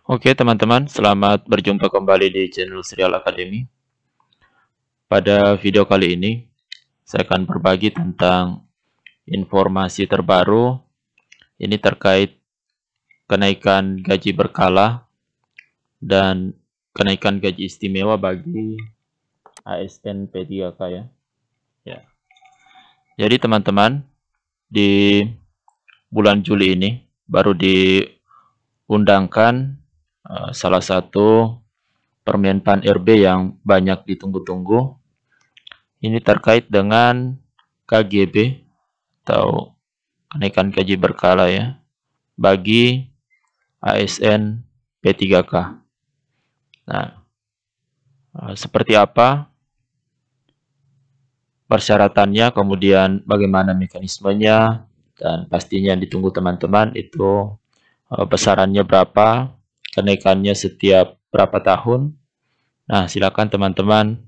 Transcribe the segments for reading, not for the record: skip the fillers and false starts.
Oke teman-teman, selamat berjumpa kembali di channel Serial Academy. Pada video kali ini, saya akan berbagi tentang informasi terbaru. Ini terkait kenaikan gaji berkala dan kenaikan gaji istimewa bagi ASN P3K ya. Jadi teman-teman, di bulan Juli ini baru diundangkan salah satu Permenpan RB yang banyak ditunggu-tunggu. Ini terkait dengan KGB atau kenaikan gaji berkala ya bagi ASN P3K. Nah, seperti apa persyaratannya, kemudian bagaimana mekanismenya, dan pastinya yang ditunggu teman-teman itu besarannya berapa, kenaikannya setiap berapa tahun. Nah, silakan teman-teman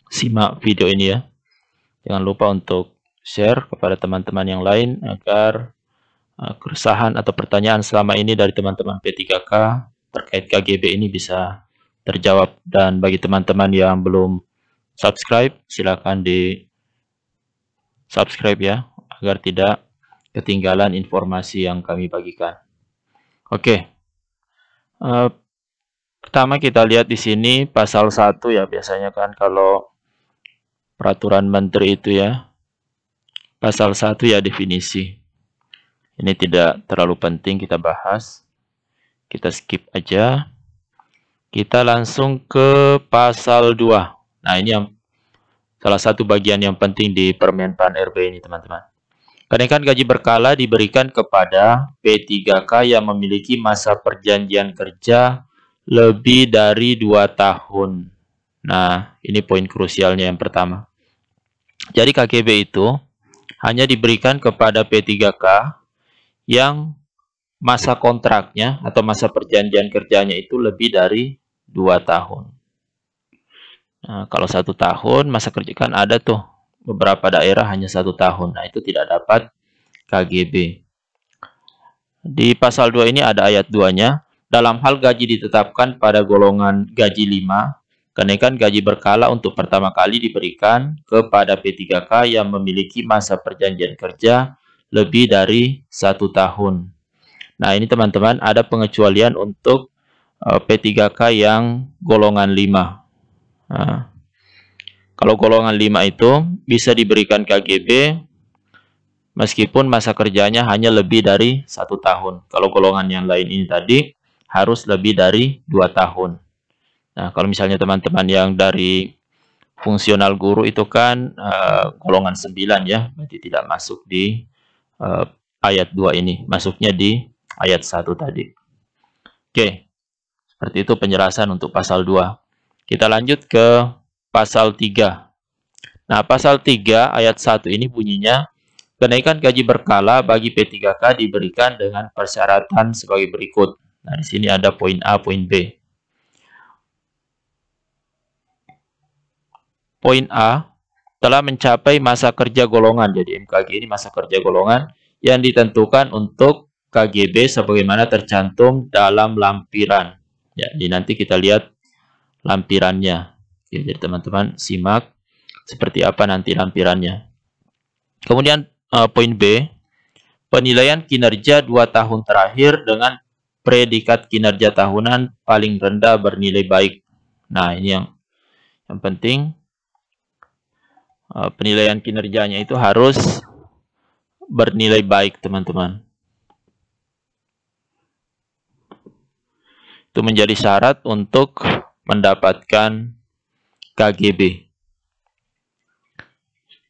simak video ini ya. Jangan lupa untuk share kepada teman-teman yang lain agar keresahan atau pertanyaan selama ini dari teman-teman P3K terkait KGB ini bisa terjawab. Dan bagi teman-teman yang belum subscribe, silakan di subscribe ya, agar tidak ketinggalan informasi yang kami bagikan. Oke. Pertama kita lihat di sini pasal 1 ya, biasanya kan kalau peraturan menteri itu ya, pasal 1 ya definisi. Ini tidak terlalu penting kita bahas. Kita skip aja. Kita langsung ke pasal 2. Nah, ini yang salah satu bagian yang penting di Permenpan RB ini, teman-teman. Kenaikan gaji berkala diberikan kepada P3K yang memiliki masa perjanjian kerja lebih dari 2 tahun. Nah, ini poin krusialnya yang pertama. Jadi KGB itu hanya diberikan kepada P3K yang masa kontraknya atau masa perjanjian kerjanya itu lebih dari 2 tahun. Nah, kalau 1 tahun masa kerja kan ada tuh beberapa daerah hanya 1 tahun. Nah, itu tidak dapat KGB. Di pasal 2 ini ada ayat 2-nya. Dalam hal gaji ditetapkan pada golongan gaji 5, kenaikan gaji berkala untuk pertama kali diberikan kepada P3K yang memiliki masa perjanjian kerja lebih dari 1 tahun. Nah, ini teman-teman ada pengecualian untuk P3K yang golongan 5. Nah, kalau golongan 5 itu bisa diberikan KGB meskipun masa kerjanya hanya lebih dari 1 tahun. Kalau golongan yang lain ini tadi harus lebih dari 2 tahun. Nah, kalau misalnya teman-teman yang dari fungsional guru itu kan golongan 9 ya, berarti tidak masuk di ayat 2 ini, masuknya di ayat 1 tadi. Oke, seperti itu penjelasan untuk pasal 2. Kita lanjut ke pasal 3. Nah, pasal 3 ayat 1 ini bunyinya, kenaikan gaji berkala bagi P3K diberikan dengan persyaratan sebagai berikut. Nah, di sini ada poin A, poin B. Poin A, telah mencapai masa kerja golongan. Jadi MKG ini masa kerja golongan yang ditentukan untuk KGB sebagaimana tercantum dalam lampiran. Ya, jadi nanti kita lihat lampirannya. Ya, jadi teman-teman simak seperti apa nanti lampirannya. Kemudian poin B, penilaian kinerja 2 tahun terakhir dengan predikat kinerja tahunan paling rendah bernilai baik. Nah, ini yang penting. Penilaian kinerjanya itu harus bernilai baik, teman-teman. Itu menjadi syarat untuk mendapatkan KGB.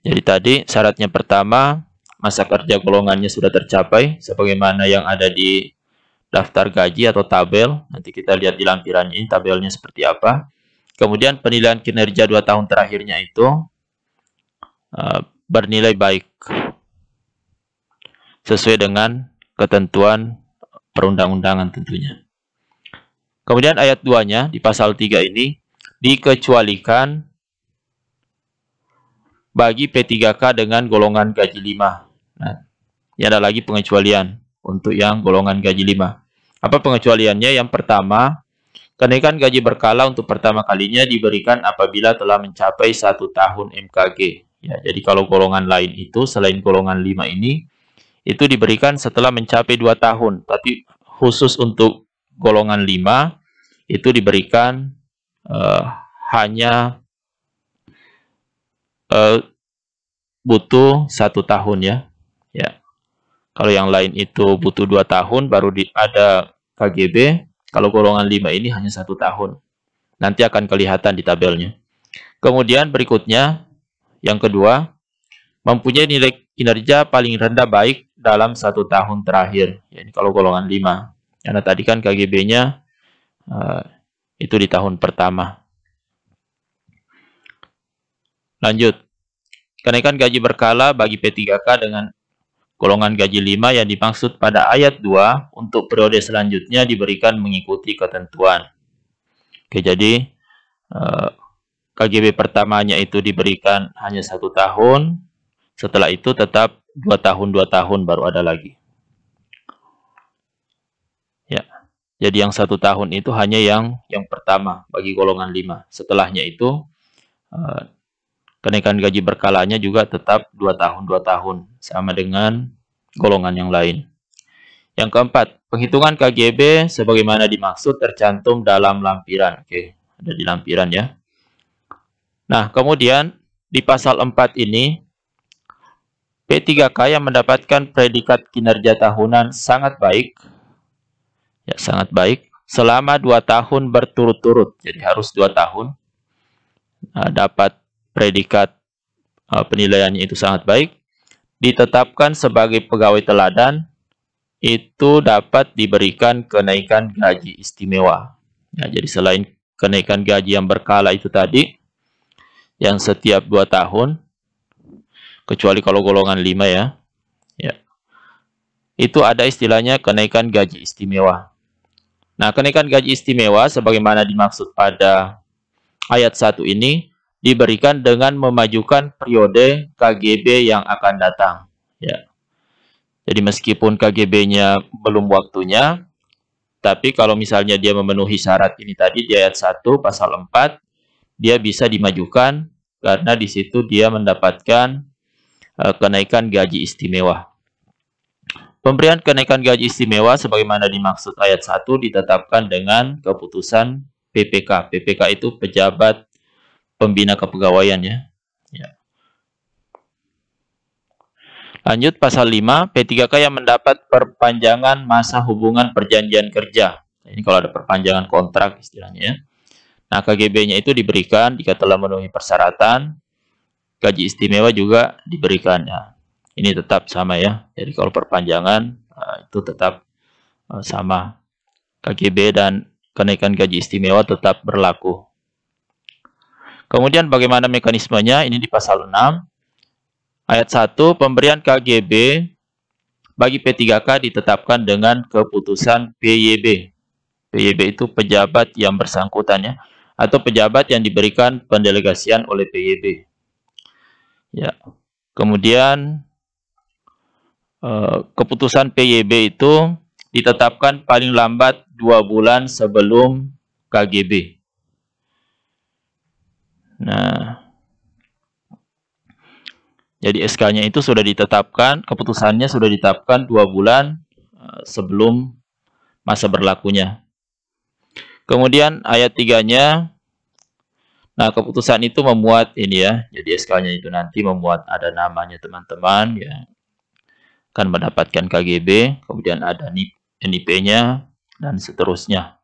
Jadi tadi syaratnya pertama, masa kerja golongannya sudah tercapai sebagaimana yang ada di daftar gaji atau tabel. Nanti kita lihat di lampiran ini tabelnya seperti apa. Kemudian penilaian kinerja 2 tahun terakhirnya itu bernilai baik sesuai dengan ketentuan perundang-undangan tentunya. Kemudian ayat 2-nya di pasal 3 ini dikecualikan bagi P3K dengan golongan gaji 5. Nah, ini ada lagi pengecualian untuk yang golongan gaji 5. Apa pengecualiannya? Yang pertama, kenaikan gaji berkala untuk pertama kalinya diberikan apabila telah mencapai 1 tahun MKG. Ya, jadi kalau golongan lain itu, selain golongan 5 ini, itu diberikan setelah mencapai 2 tahun. Tapi khusus untuk golongan 5, itu diberikan hanya butuh 1 tahun ya. Ya. Kalau yang lain itu butuh 2 tahun baru ada KGB. Kalau golongan 5 ini hanya 1 tahun. Nanti akan kelihatan di tabelnya. Kemudian berikutnya, yang kedua, mempunyai nilai kinerja paling rendah baik dalam 1 tahun terakhir. Ya, ini kalau golongan 5. Karena tadi kan KGB-nya itu di tahun pertama. Lanjut. Kenaikan gaji berkala bagi P3K dengan golongan gaji 5 yang dimaksud pada ayat 2 untuk periode selanjutnya diberikan mengikuti ketentuan. Oke, jadi KGB pertamanya itu diberikan hanya 1 tahun. Setelah itu tetap 2 tahun baru ada lagi. Ya. Jadi yang 1 tahun itu hanya yang pertama bagi golongan 5. Setelahnya itu kenaikan gaji berkalanya juga tetap 2 tahun sama dengan golongan yang lain. Yang keempat, penghitungan KGB sebagaimana dimaksud tercantum dalam lampiran. Oke, ada di lampiran ya. Nah, kemudian di pasal 4 ini P3K yang mendapatkan predikat kinerja tahunan sangat baik. Ya, sangat baik selama 2 tahun berturut-turut. Jadi harus 2 tahun dapat predikat penilaiannya itu sangat baik, ditetapkan sebagai pegawai teladan, itu dapat diberikan kenaikan gaji istimewa. Nah, jadi selain kenaikan gaji yang berkala itu tadi, yang setiap 2 tahun, kecuali kalau golongan 5 ya, itu ada istilahnya kenaikan gaji istimewa. Nah, kenaikan gaji istimewa sebagaimana dimaksud pada ayat 1 ini, diberikan dengan memajukan periode KGB yang akan datang. Ya. Jadi meskipun KGB-nya belum waktunya, tapi kalau misalnya dia memenuhi syarat ini tadi di ayat 1 pasal 4, dia bisa dimajukan karena di situ dia mendapatkan kenaikan gaji istimewa. Pemberian kenaikan gaji istimewa sebagaimana dimaksud ayat 1 ditetapkan dengan keputusan PPK. PPK itu pejabat pembina kepegawaian ya. Lanjut pasal 5, P3K yang mendapat perpanjangan masa hubungan perjanjian kerja. Ini kalau ada perpanjangan kontrak istilahnya ya. Nah, KGB-nya itu diberikan jika telah memenuhi persyaratan. Gaji istimewa juga diberikan ya. Ini tetap sama ya. Jadi kalau perpanjangan itu tetap sama. KGB dan kenaikan gaji istimewa tetap berlaku. Kemudian bagaimana mekanismenya? Ini di pasal 6. Ayat 1, pemberian KGB bagi P3K ditetapkan dengan keputusan PYB. PYB itu pejabat yang bersangkutan ya, atau pejabat yang diberikan pendelegasian oleh PYB. Ya. Kemudian keputusan PYB itu ditetapkan paling lambat 2 bulan sebelum KGB. Nah, jadi SK-nya itu sudah ditetapkan, keputusannya sudah ditetapkan 2 bulan sebelum masa berlakunya. Kemudian ayat 3-nya, nah keputusan itu memuat ini ya, jadi SK-nya itu nanti memuat ada namanya teman-teman ya, akan mendapatkan KGB, kemudian ada NIP-nya, dan seterusnya.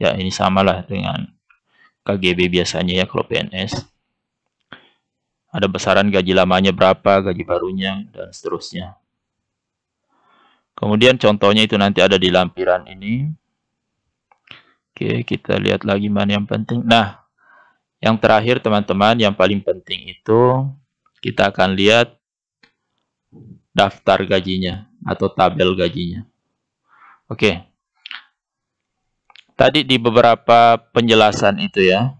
Ya, ini samalah dengan KGB biasanya ya kalau PNS. Ada besaran gaji lamanya berapa, gaji barunya, dan seterusnya. Kemudian contohnya itu nanti ada di lampiran ini. Oke, kita lihat lagi mana yang penting. Nah, yang terakhir teman-teman, yang paling penting itu kita akan lihat daftar gajinya atau tabel gajinya. Oke. Tadi di beberapa penjelasan itu ya,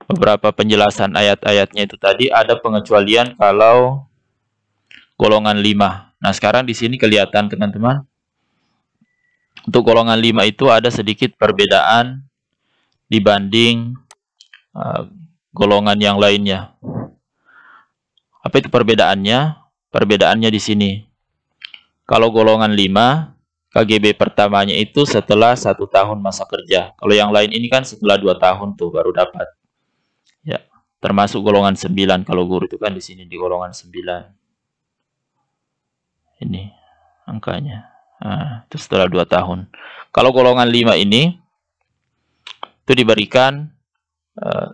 beberapa penjelasan ayat-ayatnya itu tadi ada pengecualian kalau golongan 5. Nah, sekarang di sini kelihatan teman-teman. untuk golongan 5 itu ada sedikit perbedaan dibanding golongan yang lainnya. Apa itu perbedaannya? Perbedaannya di sini. Kalau golongan 5, KGB pertamanya itu setelah 1 tahun masa kerja. Kalau yang lain ini kan setelah 2 tahun tuh baru dapat. Ya, termasuk golongan 9. Kalau guru itu kan di sini di golongan 9. Ini angkanya. Nah, itu setelah 2 tahun. Kalau golongan 5 ini itu diberikan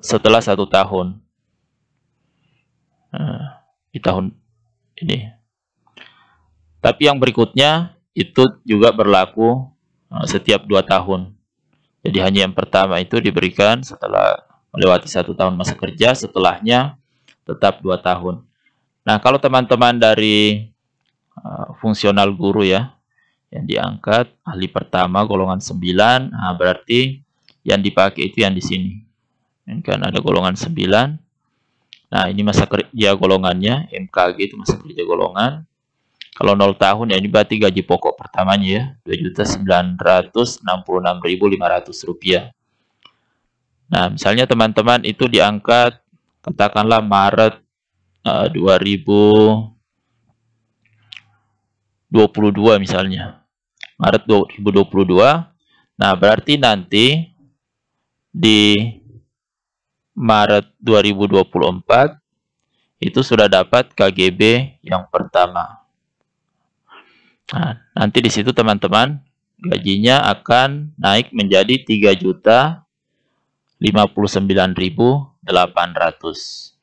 setelah 1 tahun. Di tahun ini. Tapi yang berikutnya itu juga berlaku setiap 2 tahun. Jadi hanya yang pertama itu diberikan setelah melewati 1 tahun masa kerja, setelahnya tetap 2 tahun. Nah, kalau teman-teman dari fungsional guru ya, yang diangkat ahli pertama golongan 9, nah berarti yang dipakai itu yang di sini. Ini kan ada golongan 9. Nah, ini masa kerja golongannya, MKG itu masa kerja golongan. Kalau 0 tahun ya ini berarti gaji pokok pertamanya ya, Rp2.966.500. Nah, misalnya teman-teman itu diangkat katakanlah Maret 2022 misalnya. Maret 2022. Nah, berarti nanti di Maret 2024 itu sudah dapat KGB yang pertama. Nah, nanti di situ teman-teman gajinya akan naik menjadi 3.059.800.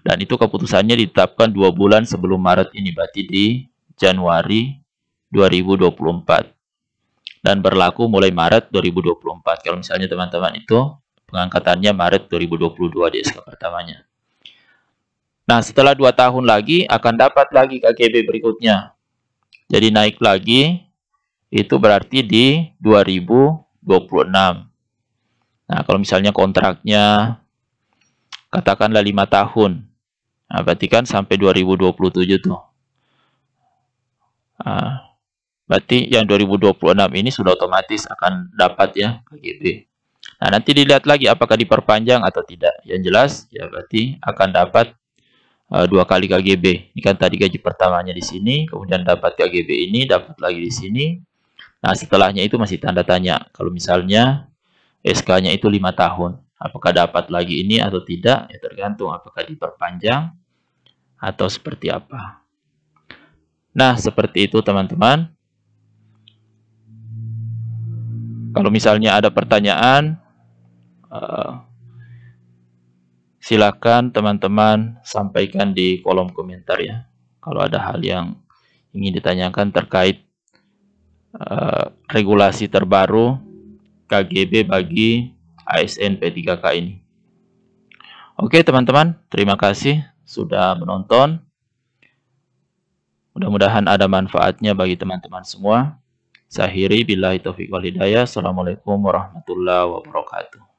Dan itu keputusannya ditetapkan 2 bulan sebelum Maret ini, berarti di Januari 2024. Dan berlaku mulai Maret 2024. Kalau misalnya teman-teman itu pengangkatannya Maret 2022 di SK pertamanya. Nah, setelah 2 tahun lagi akan dapat lagi KGB berikutnya. Jadi naik lagi, itu berarti di 2026. Nah, kalau misalnya kontraknya katakanlah 5 tahun. Nah, berarti kan sampai 2027 tuh. Nah, berarti yang 2026 ini sudah otomatis akan dapat ya KGB. Nah, nanti dilihat lagi apakah diperpanjang atau tidak. Yang jelas ya berarti akan dapat 2 kali KGB. Ini kan tadi gaji pertamanya di sini, kemudian dapat KGB ini, dapat lagi di sini. Nah, setelahnya itu masih tanda tanya. Kalau misalnya SK-nya itu 5 tahun, apakah dapat lagi ini atau tidak? Ya tergantung apakah diperpanjang atau seperti apa. Nah, seperti itu teman-teman. Kalau misalnya ada pertanyaan, silakan teman-teman sampaikan di kolom komentar ya. Kalau ada hal yang ingin ditanyakan terkait regulasi terbaru KGB bagi ASN P3K ini. Oke teman-teman, terima kasih sudah menonton. Mudah-mudahan ada manfaatnya bagi teman-teman semua. Saya akhiri billahi taufiq wal hidayah. Assalamualaikum warahmatullahi wabarakatuh.